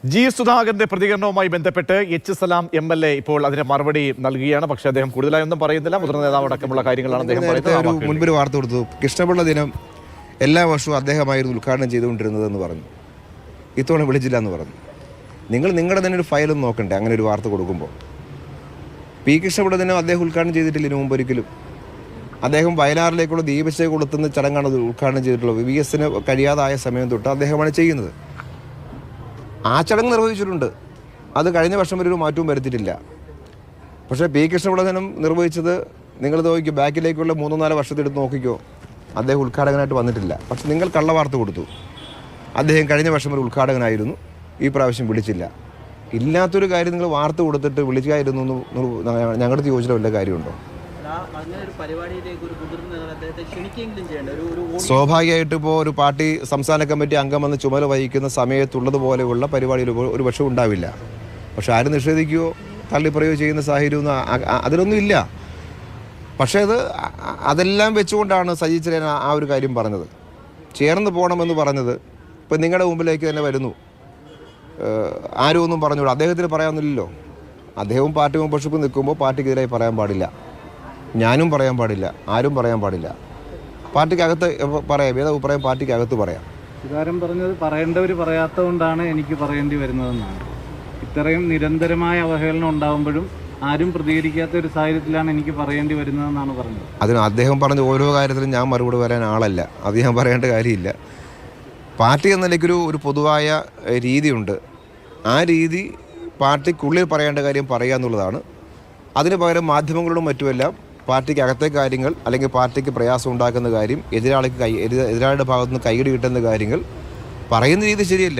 G സുധാകരന്റെ പ്രതികരണവുമായി ബന്ധപ്പെട്ട് എച്ച് സലാം MLA ഇപ്പോൾ അതിന് മറുപടി നൽകുകയാണ്. പക്ഷേ അദ്ദേഹം കൂടുതലായൊന്നും പറയുന്നില്ല. മുതിർന്ന നേതാവ് അടക്കമുള്ള കാര്യങ്ങളാണ് അദ്ദേഹം പറയുന്നത്. മുൻപൊരു വാർത്ത കൊടുത്തു, കൃഷ്ണപിള്ള ദിനം എല്ലാ വർഷവും അദ്ദേഹമായിരുന്നു ഉദ്ഘാടനം ചെയ്തുകൊണ്ടിരുന്നതെന്ന് പറഞ്ഞു. ഇത്തവണ വിളിച്ചില്ല എന്ന് പറഞ്ഞു. നിങ്ങൾ നിങ്ങളുടെ തന്നെ ഒരു ഫയലൊന്നും നോക്കണ്ടേ അങ്ങനെ ഒരു വാർത്ത കൊടുക്കുമ്പോൾ? പി കൃഷ്ണപിള്ള ദിനം അദ്ദേഹം ഉദ്ഘാടനം ചെയ്തിട്ടില്ല ഇതിനു മുമ്പ് ഒരിക്കലും. അദ്ദേഹം വയലാറിലേക്കുള്ള ദീപശ കൊളുത്തുന്ന ചടങ്ങാണ് ഉദ്ഘാടനം ചെയ്തിട്ടുള്ളത്. VS കഴിയാതായ സമയം തൊട്ട് അദ്ദേഹമാണ് ചെയ്യുന്നത്. ആ ചടങ്ങ് നിർവഹിച്ചിട്ടുണ്ട്. അത് കഴിഞ്ഞ വർഷം വരെ ഒരു മാറ്റവും വരുത്തിയിട്ടില്ല. പക്ഷേ പി കൃഷ്ണപിള്ള ദിനം നിർവഹിച്ചത് നിങ്ങൾ നോക്കിക്കോ, ബാക്കിലേക്കുള്ള 3-4 വർഷത്തെടുത്ത് നോക്കിക്കോ, അദ്ദേഹം ഉദ്ഘാടകനായിട്ട് വന്നിട്ടില്ല. പക്ഷെ നിങ്ങൾ കള്ളവാർത്ത കൊടുത്തു. അദ്ദേഹം കഴിഞ്ഞ വർഷം ഒരു ഉദ്ഘാടകനായിരുന്നു, ഈ പ്രാവശ്യം വിളിച്ചില്ല. ഇല്ലാത്തൊരു കാര്യം നിങ്ങൾ വാർത്ത കൊടുത്തിട്ട് വിളിക്കായിരുന്നു ഞങ്ങളുടെ ചോദിച്ചിട്ട് വല്ല കാര്യമുണ്ടോ? സ്വാഭാവികമായിട്ട് ഇപ്പോൾ ഒരു പാർട്ടി സംസ്ഥാന കമ്മിറ്റി അംഗം വന്ന് ചുമതല വഹിക്കുന്ന സമയത്തുള്ളതുപോലെയുള്ള പരിപാടിയിൽ ഒരു പക്ഷം ഉണ്ടാവില്ല. പക്ഷെ ആരും നിഷേധിക്കുകയോ തള്ളിപ്പറയുകയോ ചെയ്യുന്ന സാഹചര്യമൊന്നും അതിലൊന്നും ഇല്ല. പക്ഷേ അതെല്ലാം വെച്ചുകൊണ്ടാണ് സജി ചെറിയാൻ ആ ഒരു കാര്യം പറഞ്ഞത്. ചേർന്ന് പോകണമെന്ന് പറഞ്ഞത് ഇപ്പം നിങ്ങളുടെ മുമ്പിലേക്ക് തന്നെ വരുന്നു. ആരും ഒന്നും പറഞ്ഞോളൂ, അദ്ദേഹത്തിന് പറയാമെന്നില്ലല്ലോ. അദ്ദേഹവും പാർട്ടി മെമ്പർഷിപ്പ് നിൽക്കുമ്പോൾ പാർട്ടിക്കെതിരായി പറയാൻ പാടില്ല, ഞാനും പറയാൻ പാടില്ല, ആരും പറയാൻ പാടില്ല. പാർട്ടിക്കകത്ത് പറയാം, ഏത് അഭിപ്രായം പാർട്ടിക്കകത്ത് പറയാം. ഇതാരും പറഞ്ഞത് പറയേണ്ടവർ പറയാത്തതുകൊണ്ടാണ് എനിക്ക് പറയേണ്ടി വരുന്നതെന്നാണ്. ഇത്രയും നിരന്തരമായ അവഹേളനം ഉണ്ടാകുമ്പോഴും ആരും പ്രതികരിക്കാത്ത ഒരു സാഹചര്യത്തിലാണ് എനിക്ക് പറയേണ്ടി വരുന്നതെന്നാണ് പറഞ്ഞത്. അതിന് അദ്ദേഹം പറഞ്ഞ ഓരോ കാര്യത്തിലും ഞാൻ മറുപടി പറയാൻ ആളല്ല, അത് ഞാൻ പറയേണ്ട കാര്യമില്ല. പാർട്ടി എന്ന നിലയ്ക്കൊരു പൊതുവായ രീതിയുണ്ട്. ആ രീതി പാർട്ടിക്കുള്ളിൽ പറയേണ്ട കാര്യം പറയുക എന്നുള്ളതാണ്. അതിന് പകരം മാധ്യമങ്ങളോടും മറ്റുമെല്ലാം പാർട്ടിക്ക് അകത്തെ കാര്യങ്ങൾ അല്ലെങ്കിൽ പാർട്ടിക്ക് പ്രയാസം ഉണ്ടാക്കുന്ന കാര്യം, എതിരാളിയുടെ ഭാഗത്തുനിന്ന് കൈയടി കിട്ടുന്ന കാര്യങ്ങൾ പറയുന്ന രീതി ശരിയല്ല.